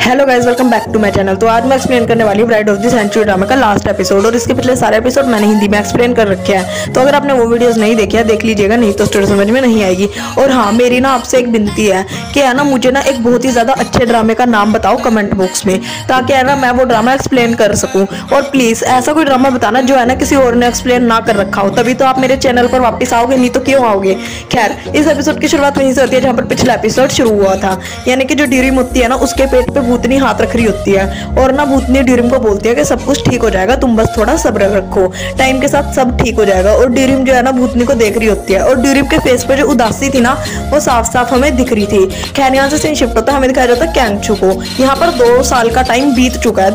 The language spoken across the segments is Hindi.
Hello guys, welcome back to my channel. तो आज मैं एक्सप्लेन करने वाली हूँ Bride of the Century drama का लास्ट एपिसोड, और इसके पिछले सारे एपिसोड मैंने हिंदी में एक्सप्लेन कर रखे हैं। तो अगर आपने वो वीडियोस नहीं देखे हैं देख लीजिएगा, नहीं तो स्टोरी समझ में नहीं आएगी। और हाँ, मेरी ना आपसे एक विनती है कि है ना, मुझे ना एक बहुत ही ज्यादा अच्छे ड्रामे का नाम बताओ कमेंट बॉक्स में, ताकि है ना मैं वो ड्रामा एक्सप्लेन कर सकूँ। और प्लीज ऐसा कोई ड्रामा बताना जो है ना किसी और ने एक्सप्लेन ना कर रखा हो, तभी तो आप मेरे चैनल पर वापस आओगे, नहीं तो क्यों आओगे। खैर, इस एपिसोड की शुरुआत वहीं से होती है जहाँ पर पिछला एपिसोड शुरू हुआ था, यानी कि जो ड्यूरिम होती है ना उसके पेट पे भूतनी हाथ रख रही होती है, और ना भूतनी ड्यूरिम को बोलती है कि सब कुछ ठीक हो जाएगा, तुम बस थोड़ा सब्र रखो, टाइम के साथ सब ठीक हो जाएगा। और ड्यूरिम जो है ना भूतनी को देख रही होती है, और ड्यूरिम के फेस पे जो उदासी थी ना वो साफ साफ हमें दिख रही थी। खैर, यहाँ से सीन शिफ्ट होता है, हमें दिखाया जाता है कैंगचू को। यहाँ पर 2 साल का टाइम बीत चुका है,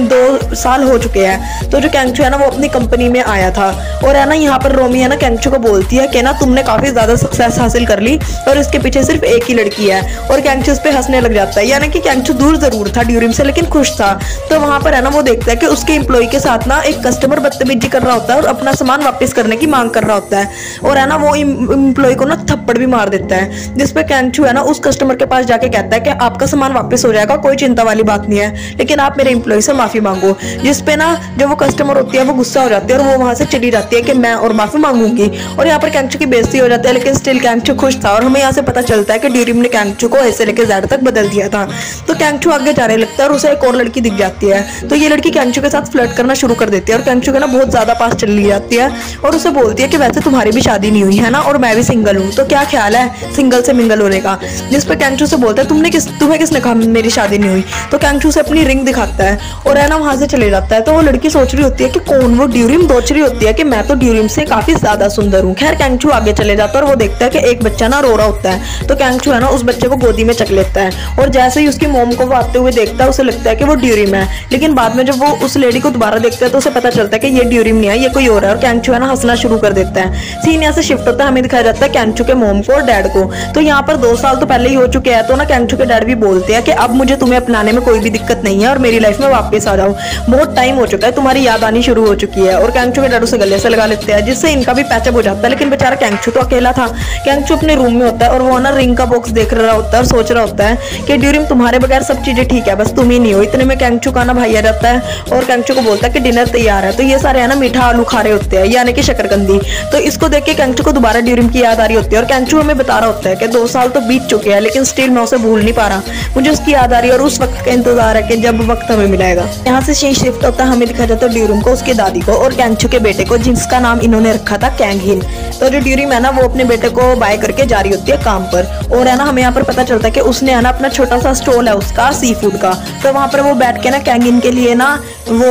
2 साल हो चुके हैं। तो जो कैंगचू है ना वो अपनी कंपनी में आया था, और है ना यहाँ पर रोमी है ना कैंगचू को बोलती है कि ना तुमने काफी ज्यादा सक्सेस हासिल कर ली और इसके पीछे सिर्फ एक ही लड़की है। और कैंगचू उस पे हंसने लग जाता है, यानी कि कैंगचू दूर जरूर था ड्यूरिम से, लेकिन खुश था। तो वहां पर है ना वो देखता है कि उसके एम्प्लॉय के साथ ना एक कस्टमर बदतमीजी कर रहा होता है और अपना सामान वापस करने की मांग कर रहा होता है, और है ना वो एम्प्लॉय को ना थप्पड़ भी मार देता है। जिसपे कैंगचू है ना उस कस्टमर के पास जाके कहता है कि आपका सामान वापस हो जाएगा, कोई चिंता वाली बात नहीं है, लेकिन आप मेरे एम्प्लॉय से माफी मांगो। जिसपे ना जो वो कस्टमर होती है वो गुस्सा हो जाती है और वो वहां से चली जाती है कि मैं और माफी मांगूंगी। और यहाँ पर कैंगचू की बेइज्जती हो जाती है, लेकिन स्टिल कैंगचू खुश था। और हमें यहाँ से पता चलता है कि ड्यूरिम ने कैंगचू को ऐसे लेके जेड तक बदल दिया था। तो कैंगचू आगे जाने लगता है और उसे एक और लड़की दिख जाती है। तो ये लड़की कैंगचू के साथ फ्लर्ट करना शुरू कर देती है, और कैंगचू के ना बहुत ज्यादा पास चली जाती है और उसे बोलती है कि वैसे तुम्हारी भी शादी नहीं हुई है ना, और मैं भी सिंगल हूँ, तो क्या ख्याल है सिंगल से मिंगल होने का। जिस पर कैंगचू से बोलता है तुम्हें किसने कहा मेरी शादी नहीं हुई। तो कैंगचू से अपनी रिंग दिखाता है और है ना वहां से चले जाता है। तो वो लड़की सोच रही होती है कि कौन वो ड्यूरिम, सोच रही होती है कि मैं तो ड्यूरिम से काफी ज्यादा सुंदर हूँ। खैर, कैंगचू आगे चले जाता है और वो देखता है कि एक बच्चा ना रो रहा होता है। तो कैंगचू है ना उस बच्चे को गोदी में चक लेता है, और जैसे ही उसकी मोम को वो आते हुए देखता है उसे लगता है कि वो ड्यूरिम है। लेकिन बाद में जब वो उस लेडी को दोबारा देखता है तो उसे पता चलता है कि ये ड्यूरिम नहीं है, ये कोई और है। और कैंगचू है ना हंसना शुरू कर देता है। सीन यहाँ से शिफ्ट होता है, हमें दिखाया जाता है कैंगचू के मोम को और डैड को। तो यहाँ पर 2 साल तो पहले ही हो चुके हैं। तो ना कैंगचू के डैड भी बोलते हैं कि अब मुझे तुम्हें अपनाने में कोई भी दिक्कत नहीं है और मेरी लाइफ में वापस आ जाओ, बहुत टाइम हो चुका है, तुम्हारी याद आनी शुरू हो चुकी है। और कैंगचू के डैड उसे गले से लगा लेते हैं, जिससे इनका भी पैचअप हो जाता है। लेकिन बेचारा कैंगचू तो अकेला था। कैंगचू अपने रूम में होता है और वो ना रिंग का बॉक्स देख रहा होता है और सोच रहा होता है कि ड्यूरिम तुम्हारे बगैर सब चीजें ठीक है, बस तुम ही नहीं हो। इतने में कैंगचू का ना भाई आ जाता है और कैंगचू को बोलता है कि डिनर तैयार है। तो ये सारे है ना मीठा आलू खा रहे होते हैं, यानी कि शकरकंदी। तो इसको देख के कैंगचू को दोबारा ड्यूरिम की याद आ रही होती है, और कैंगचू हमें बता रहा होता है कि 2 साल तो बीत चुके हैं, लेकिन स्टिल मैं उसे भूल नहीं पा रहा, मुझे उसकी याद आ रही है और उस वक्त का इंतजार है कि जब वक्त हमें मिलेगा। यहाँ से सीन शिफ्ट होता है, हमें दिखाया जाता है ड्यूरिम को, उसकी दादी को और कैंगचू के बेटे को, जिसका नाम इन्होंने रखा था कैंगहिन। तो जो ड्यूरिम है ना वो अपने बेटे को बाय करके जा रही होती है काम पर, और है ना हमें यहाँ पर पता चलता है कि उसने है ना अपना छोटा सा स्टॉल है उसका सी फूड का। तो वहां पर वो बैठ के ना कैंगहिन के लिए ना वो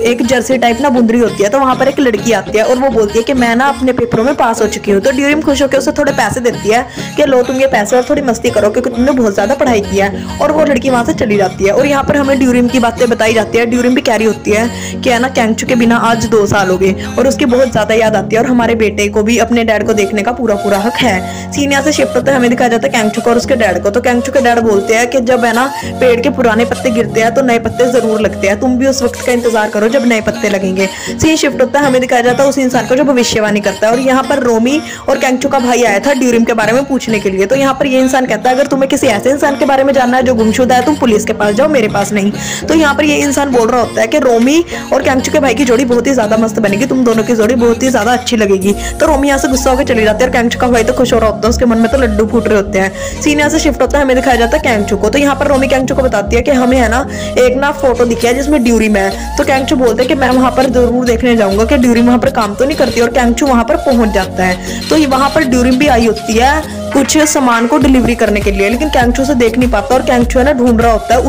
एक जर्सी टाइप ना बुंद रही होती है। तो वहां पर एक लड़की आती है और वो बोलती है कि मैं ना अपने पेपरों में पास हो चुकी हूँ। तो ड्यूरिम खुश होकर उसे थोड़े पैसे देती है कि लो तुम ये पैसे और थोड़ी मस्ती करो, क्योंकि तुमने बहुत ज्यादा पढ़ाई की है। और वो लड़की वहां से चली जाती है। और यहाँ पर हमें ड्यूरिम की बातें बताई जाती है। ड्यूरिम भी कह रही होती है कि है ना कैंगचू के बिना आज 2 साल हो गए और उसकी बहुत ज्यादा याद आती है, और हमारे बेटे को भी अपने डैड को देखने का पूरा पूरा हक है। सीन यहाँ से शिफ्ट होता है, हमें दिखाया जाता है कैंगचू को और उसके डैड को। तो कैंगचू के डैड बोलते हैं कि जब है ना पेड़ के पुराने पत्ते गिरते हैं तो नए पत्ते जरूर लगते हैं, तुम भी उस वक्त का इंतजार करो जब नए पत्ते लगेंगे। सीन शिफ्ट होता है, हमें दिखाया जाता है उस इंसान को जो भविष्यवाणी करता है। और यहाँ पर रोमी और कैंगचू का भाई आया था ड्यूरिम के बारे में पूछने के लिए। तो यहाँ पर ये इंसान कहता है अगर तुम्हें किसी ऐसे इंसान के बारे में जानना है जो गुमशुदा है, तुम पुलिस के पास जाओ, मेरे पास नहीं। तो यहाँ पर ये इंसान बोल रहा होता है कि रोमी और कैंगचू के भाई की जोड़ी बहुत ही ज्यादा मस्त बनेगी, तुम दोनों की जोड़ी बहुत ही ज्यादा अच्छी लगेगी। तो रोमी यहाँ से गुस्सा होकर चली जाती है और कैंगचू का भाई तो खुश हो रहा होता है, उसके मन में तो लड्डू फूट रहे होते हैं। सीन यहाँ से शिफ्ट होता है, हमें दिखाया जाता है कैंगचू को। तो यहाँ पर रोमी कैंगचू को बताती है कि हमें है ना एक ना फोटो दिखी है जिसमें ड्यूरिम है। तो कैंगचू बोलते हैं कि मैं वहां पर जरूर देखने जाऊंगा कि ड्यूरिम वहां पर काम तो नहीं करती, और कैंगचू वहां पर पहुंच जाता है। तो वहां पर ड्यूरिम भी आई होती है कुछ सामान को डिलीवरी करने के लिए, लेकिन कैंगचू से देख नहीं पाता, और कैंगचू है ना ढूंढ रहा होता है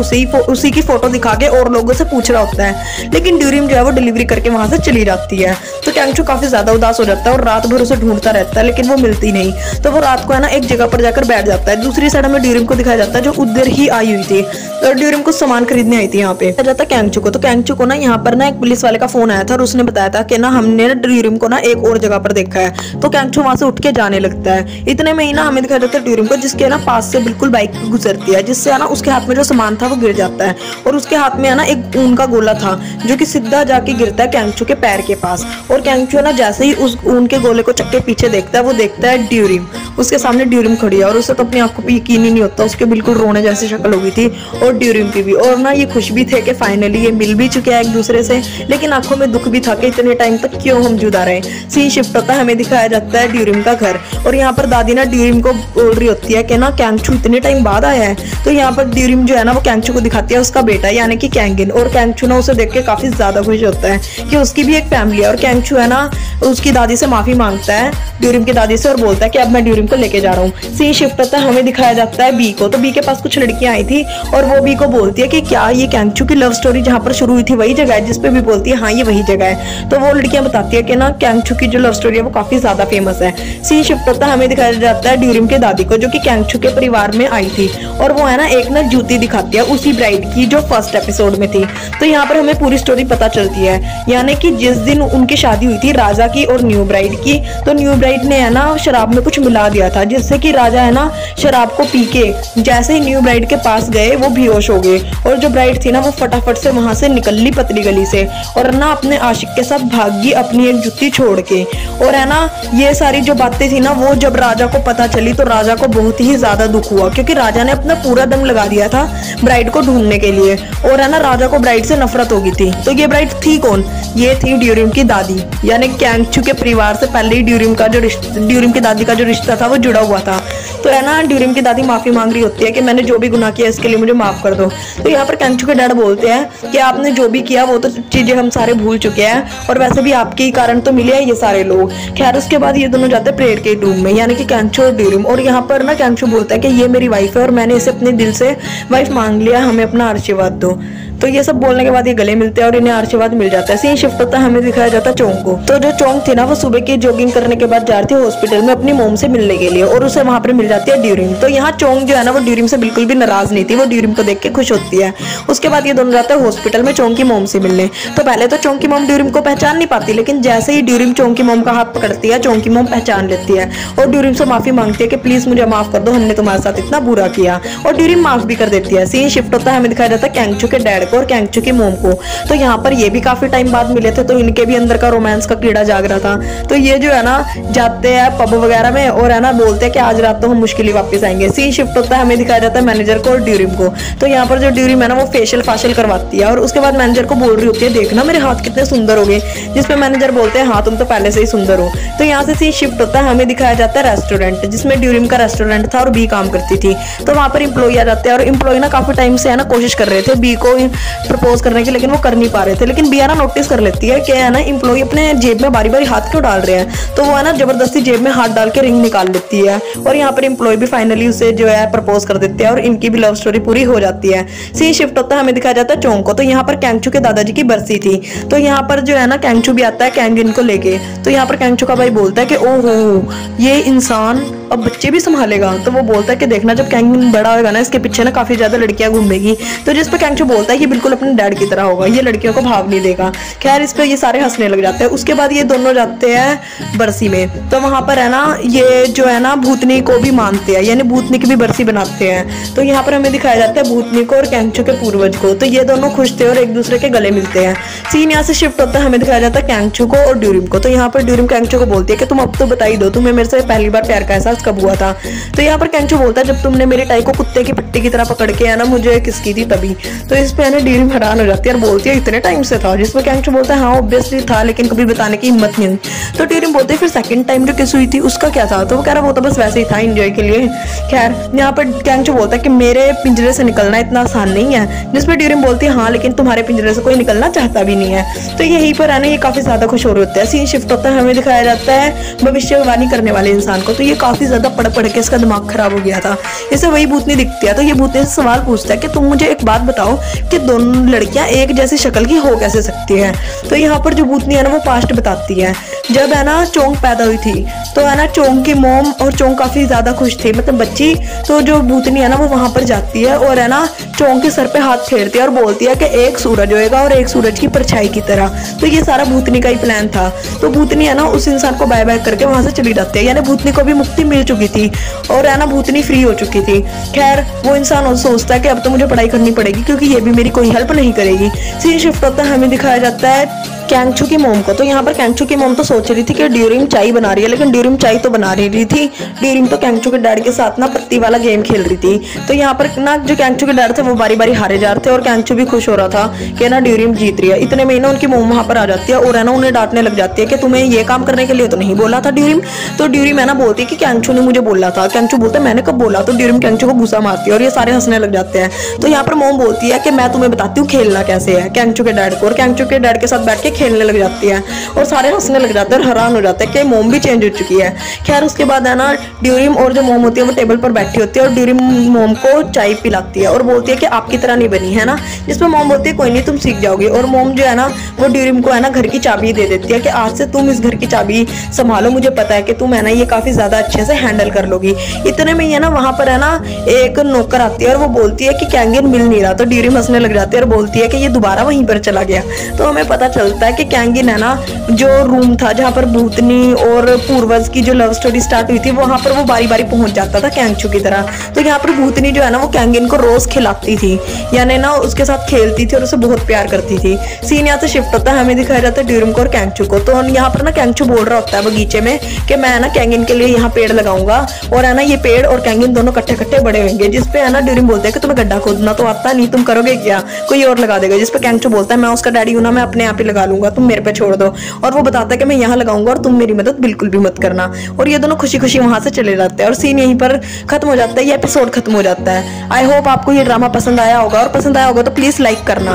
उसी की फोटो दिखा के और लोगों से पूछ रहा होता है। लेकिन ड्यूरिम जो है वो डिलीवरी करके वहां से चली जाती है। तो कैंगचू काफी ज्यादा उदास हो जाता है और रात भर उसे ढूंढता रहता है, लेकिन वो मिलती नहीं। तो वो रात को है ना एक जगह पर जाकर बैठ जाता है। दूसरी साइड में ड्यूरिम को दिखाया जाता है जो उधर ही आई हुई थी, और ड्यूरिम कुछ सामान खरीदने आई थी यहाँ पे। जाता है कैंगचू को। तो कैंगचू को ना यहाँ पर ना एक पुलिस वाले का फोन आया था और उसने बताया था कि ना हमने ड्यूरिम को ना एक और जगह पर देखा है। तो कैंगचू वहां से उठ के जाने लगता है। इतने में ही ना हमें दिखाया जाता है ड्यूरिम को, जिसके ना पास से बिल्कुल बाइक गुजरती है, जिससे है ना उसके हाथ में जो सामान था वो गिर जाता है और उसके हाथ में है ना एक ऊन का गोला था जो कि सीधा जाके गिरता है कैंगचू के पैर के पास। और कैंगचू ना जैसे ही उस ऊन के गोले को चक के पीछे देखता है, वो देखता है ड्यूरिम, उसके सामने ड्यूरिम खड़ी है और उसे तो अपनी आंखों पे यकीन ही नहीं होता, उसके बिल्कुल रोने जैसी शक्ल हो गई थी और ड्यूरिम की भी। और ना ये खुश भी थे कि फाइनली ये मिल भी चुके हैं एक दूसरे से, लेकिन आंखों में दुख भी था कि इतने टाइम तक क्यों हम जुदा रहे। सीन शिफ्ट होता है, हमें दिखाया जाता है ड्यूरिम का घर और यहाँ पर दादी ना ड्यूरिम को बोल रही होती है कि ना कैंगचू इतने टाइम बाद आया है। तो यहाँ पर ड्यूरिम जो है ना वो कैंगचू को दिखाती है उसका बेटा यानी कि कैंगिन, और कैंगचू ना उसे देख के काफी ज्यादा खुश होता है कि उसकी भी एक फैमिली है। और कैंगचू है ना उसकी दादी से माफी मांगता है, ड्यूरिम की दादी से, और बोलता है कि अब मैं ड्यूरिम को लेके जा रहा हूँ। सीन शिफ्ट होता है, हमें दिखाया जाता है बी को। तो बी के पास कुछ लड़कियां आई थी और वो बी को बोलती है कि क्या ये कैंगचू की लव स्टोरी जहाँ पर शुरू हुई थी वही जगह है, जिसपे भी बोलती है हाँ ये वही जगह है। तो वो लड़कियां बताती है कि ना कैंगचू की जो लव स्टोरी है वो काफी ज्यादा फेमस है। सीन शिफ्ट होता है, हमें दिखाया जाता है ड्यूरिम के दादी को जो कि कैंगचू के परिवार में आई थी और वो है ना एक ना जूती दिखाती है उसी ब्राइड की जो फर्स्ट एपिसोड में थी। तो यहाँ पर हमें पूरी स्टोरी पता चलती है, यानी कि जिस दिन उनकी शादी हुई थी राजा की और न्यू ब्राइड की, तो न्यू ब्राइड ने है ना शराब में कुछ मिला दिया था जिससे कि राजा है ना शराब को पी के जैसे ही न्यू ब्राइड के पास गए वो बेहोश हो गए और जो ब्राइड थी ना वो फटाफट से वहां से निकल ली पतली गली से और ना अपने आशिक के साथ भाग गई अपनी एक जुत्ती छोड़ के। और है ना ये सारी जो बातें थी ना वो जब राजा को पता चली तो राजा को बहुत ही ज्यादा दुख हुआ, क्योंकि राजा ने अपना पूरा दम लगा दिया था ब्राइड को ढूंढने के लिए और है ना राजा को ब्राइड से नफरत हो गई थी। तो ये ब्राइड थी कौन? ये थी ड्यूरिम की दादी, यानी कैंगचू के परिवार से पहले ही ड्यूरिम की दादी का जो रिश्ता था वो जुड़ा हुआ था। तो है ना ड्यूरिम की दादी माफी मांग रही होती है कि मैंने जो भी गुनाह किया इसके लिए मुझे माफ कर दो। तो यहाँ पर कैंगचू के डैड बोलते हैं कि आपने जो भी किया वो तो चीजें हम सारे भूल चुके हैं और वैसे भी आपके ही कारण तो मिले हैं ये सारे लोग। खैर उसके बाद ये दोनों जाते हैं प्रेयर के रूम में, यानी कि कैंगचू और ड्यूरिम। और यहाँ पर ना कैंगचू बोलता है कि ये मेरी वाइफ है और मैंने इसे अपने दिल से वाइफ मांग लिया, हमें अपना आशीर्वाद दो। तो ये सब बोलने के बाद ये गले मिलते हैं और इन्हें आशीर्वाद मिल जाता है। सीन शिफ्ट होता है, हमें दिखाया जाता है चोंग को। तो जो चोंग थी ना वो सुबह की जॉगिंग करने के बाद जा रही थी हॉस्पिटल में अपनी मोम से मिलने के लिए और उसे वहां पर मिल जाती है ड्यूरिम। तो यहाँ चोंग जो है ना वो ड्यूरिम से बिल्कुल भी नाराज नहीं थी, वो ड्यूरिम को देख के खुश होती है। उसके बाद ये दोनों जाते हैं हॉस्पिटल में चोंग की मोम से मिलने। तो पहले तो चोंग की मोम ड्यूरिम को पहचान नहीं पाती, लेकिन जैसे ही ड्यूरिम चोंग की मोम का हाथ पकड़ती है चोंग की मोम पहचान लेती है और ड्यूरिम से माफी मांगती है कि प्लीज मुझे माफ कर दो, हमने तुम्हारे साथ इतना बुरा किया, और ड्यूरिम माफ भी कर देती है। सीन शिफ्ट होता है, हमें दिखाया जाता है कैंगचू के डैड को और कैंगचू की को। तो यहाँ पर ये भी काफी टाइम बाद मिले थे तो इनके भी अंदर का रोमांस का कीड़ा जाग रहा था। तो ये जो है ना जाते हैं पब वगैरह में और है ना बोलते हैं कि आज रात तो हम मुश्किल ही वापस आएंगे। सीन शिफ्ट होता है, हमें दिखाया जाता है मैनेजर को और ड्यूरिम को। तो यहाँ पर जो ड्यूरिम है ना वो फेशियल फाशियल करवाती है और उसके बाद मैनेजर को बोल रही होती है देखना मेरे हाथ कितने सुंदर हो गए, जिसपे मैनेजर बोलते हैं हाँ तुम तो पहले से ही सुंदर हो। तो यहाँ से सीन शिफ्ट होता है, हमें दिखाया जाता है रेस्टोरेंट, जिसमें ड्यूरिम का रेस्टोरेंट था और बी काम करती थी। तो वहां पर इंप्लॉई आ जाते हैं और इंप्लॉई ना काफी टाइम से है ना कोशिश कर रहे थे बी को प्रपोज करने की, लेकिन वो कर नहीं पा रहे थे। लेकिन बी है ना नोटिस कर लेती है कि है ना इंप्लॉई अपने जेब में बारी बारी हाथ क्यों डाल रहे हैं, तो वो है ना जबरदस्ती जेब में हाथ डाल के रिंग निकाल लेती है और यहाँ पर इंप्लॉई भी फाइनली उसे जो है प्रपोज कर देते हैं और इनकी भी लव स्टोरी पूरी हो जाती है। सीन शिफ्ट होता है, हमें दिखाया जाता है चोंग को। तो यहाँ पर कैंगचू के दादाजी की बरसी थी, तो यहाँ पर जो है ना कैंगचू भी आता है कैंगिन को लेके। तो यहाँ पर कैंगचू का भाई बोलता है कि ओहो ये इंसान अब बच्चे भी संभालेगा। तो वो बोलता है कि देखना जब कैंगिन बड़ा होगा ना इसके पीछे ना काफी ज्यादा लड़कियां घूमेगी। तो जिस पर कैंगचू बोलता है कि बिल्कुल अपने डैड की तरह होगा, ये लड़कियों को भाव नहीं देगा। खैर इस पे ये सारे हंसने लग जाते हैं। उसके बाद ये दोनों जाते हैं बरसी में, तो वहां पर है ना ये जो है ना भूतनी को भी मानते हैं, यानी भूतनी की भी बरसी बनाते हैं। तो यहाँ पर हमें दिखाया जाता है भूतनी को और कैंगचू के पूर्वज को। तो ये दोनों खुश थे और एक दूसरे के गले मिलते हैं। सीन यहाँ से शिफ्ट होता है, हमें दिखाया जाता है कैंगचू को और ड्यूरिम को। तो यहाँ पर ड्यूरिम कैंगचू को बोलती है कि तुम अब तो बता ही दो तुम्हें मेरे से पहली बार प्यार का एहसास कब हुआ था। तो यहाँ पर कैंगचू बोलता है जब तुमने मेरी टाई को कुत्ते की पट्टी की तरह पकड़ के है ना मुझे किस की थी तभी। तो इस पे ना ड्यूरिम हैरान हो जाती है और बोलती है इतने टाइम से था, जिसमें कैंगचू बोलता है हाँ ऑब्वियसली था लेकिन कभी बताने की हिम्मत नहीं हुई। तो ड्यूरिम बोलते हैं फिर सेकंड टाइम जो किस हुई थी उसका क्या था। तो वो कह रहा वो तो बस वैसे ही था एंजॉय के लिए। खैर यहाँ पर कैंगचू बोलता है कि मेरे पिंजरे से निकलना इतना आसान नहीं है, जिसपे ड्यूरिम बोलती है हाँ लेकिन तुम्हारे पिंजरे से कोई निकलना चाहता भी नहीं है। तो यहीं पर है ना ये काफी ज्यादा खुश हो रहे होते हैं। सीन शिफ्ट होता है, हमें दिखाया जाता है भविष्यवाणी करने वाले इंसान को। तो ये काफी ज्यादा पढ़ पढ़ के इसका दिमाग खराब हो गया था। इसे वही भूतनी दिखती है, तो ये भूतनी से सवाल पूछता है कि तुम मुझे एक बात बताओ कि दोनों लड़कियां एक जैसी शक्ल की हो कैसे सकती हैं। तो यहाँ पर जो भूतनी है ना वो पास्ट बताती है। जब है ना चोंग पैदा हुई थी तो है ना चोंग की मोम और चोंग काफ़ी ज़्यादा खुश थी, मतलब बच्ची। तो जो भूतनी है ना वो वहाँ पर जाती है और है ना चोंग के सर पे हाथ फेरती है और बोलती है कि एक सूरज होएगा और एक सूरज की परछाई की तरह। तो ये सारा भूतनी का ही प्लान था। तो भूतनी है ना उस इंसान को बाय बाय करके वहाँ से चली जाती है, यानी भूतनी को भी मुक्ति मिल चुकी थी और है ना भूतनी फ्री हो चुकी थी। खैर वो इंसान और सोचता है कि अब तो मुझे पढ़ाई करनी पड़ेगी क्योंकि ये भी मेरी कोई हेल्प नहीं करेगी। सीन शिफ्ट होता है, हमें दिखाया जाता है कैंगचू की मोम को। तो यहाँ पर कैंगचू की मोम तो सोच रही थी कि ड्यूरिम चाय बना रही है, लेकिन ड्यूरिम चाय तो बना रही थी। ड्यूरिम तो कैंगचू के डैड के साथ ना पत्ती वाला गेम खेल रही थी। तो यहाँ पर ना जो कैंगचू के डैड थे वो बारी बारी हारे जा रहे थे और कैंगचू भी खुश हो रहा था कि ना ड्यूरिम जीत रही है। इतने में ना उनकी मोम वहाँ पर आ जाती है और है ना उन्हें डांटने लग जाती है कि तुम्हें ये काम करने के लिए तो नहीं बोला था ड्यूरिम। तो ड्यूरिम है ना बोलती है कि कैंगचू ने मुझे बोला था। कैंगचू बोलता है मैंने कब बोला। तो ड्यूरिम कैंगचू को गुस्सा मारती है और ये सारे हंसने लग जाते हैं। तो यहाँ पर मोम बोलती है कि मैं तुम्हें बताती हूँ खेलना कैसे है कैंगचू के डैड को, और कैंगचू के डैड के साथ बैठ के खेलने लग जाती है और सारे हंसने लग जाते हैं और हैरान हो जाते हैं कि मोम भी चेंज हो चुकी है। खैर उसके बाद है ना ड्यूरिम और जो मोम होती है वो टेबल पर बैठी होती है और ड्यूरिम मोम को चाय पिलाती है और बोलती है कि आपकी तरह नहीं बनी है ना, जिसमें मोम बोलती है कोई नहीं तुम सीख जाओगी। और मोम जो है ना वो ड्यूरिम को है ना घर की चाबी दे देती है कि आज से तुम इस घर की चाबी संभालो, मुझे पता है कि तुम है ना ये काफी ज्यादा अच्छे से हैंडल कर लोगी। इतने में है ना वहां पर है ना एक नौकर आती है और वो बोलती है कि कैंगिन मिल नहीं रहा। तो ड्यूरिम हंसने लग जाती है और बोलती है कि ये दोबारा वहीं पर चला गया। तो हमें पता चलता है कि कैंगिन है ना जो रूम था जहाँ पर भूतनी और पूर्वज की जो लव स्टोरी स्टार्ट हुई थी वहां पर वो बारी बारी पहुंच जाता था कैंगचू की तरह। तो यहाँ पर भूतनी जो है ना वो कैंगिन को रोज खिलाती थी, यानी ना उसके साथ खेलती थी और उसे बहुत प्यार करती थी। सीन यहाँ से शिफ्ट होता है, हमें दिखाया जाता है ड्यूरिम को और कैंगचू को। तो यहाँ पर ना कैंगचू बोल रहा होता है बगीचे में कि मैं ना कैंगिन के लिए यहाँ पेड़ लगाऊंगा और है ना ये पेड़ और कैंगिन दोनों कट्टे कट्टे बड़े होंगे। जिसपे है ना ड्यूरिम बोलते हैं कि तुम्हें गड्ढा खोदना तो आता नहीं, तुम करोगे क्या, कोई और लगा देगा। जिसपे कैंगचू बोलता है मैं उसका डैडी हूं ना, मैं अपने आप ही लगा लूंगा, तुम मेरे पे छोड़ दो। और वो बताता है कि मैं यहाँ लगाऊंगा और तुम मेरी मदद बिल्कुल भी मत करना। और ये दोनों खुशी खुशी वहां से चले जाते हैं और सीन यहीं पर खत्म हो जाता है, ये एपिसोड खत्म हो जाता है। आई होप आपको ये ड्रामा पसंद आया होगा, और पसंद आया होगा तो प्लीज लाइक करना।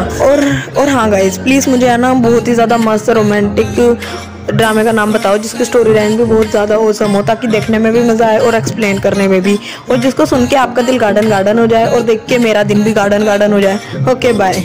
और हाँ गाइस प्लीज मुझे है ना बहुत ही ज्यादा मस्त रोमांटिक ड्रामे का नाम बताओ जिसकी स्टोरी लाइन भी बहुत ज़्यादा औसम हो, ताकि देखने में भी मज़ा आए और एक्सप्लेन करने में भी, और जिसको सुन के आपका दिल गार्डन गार्डन हो जाए और देख के मेरा दिन भी गार्डन गार्डन हो जाए। Okay bye.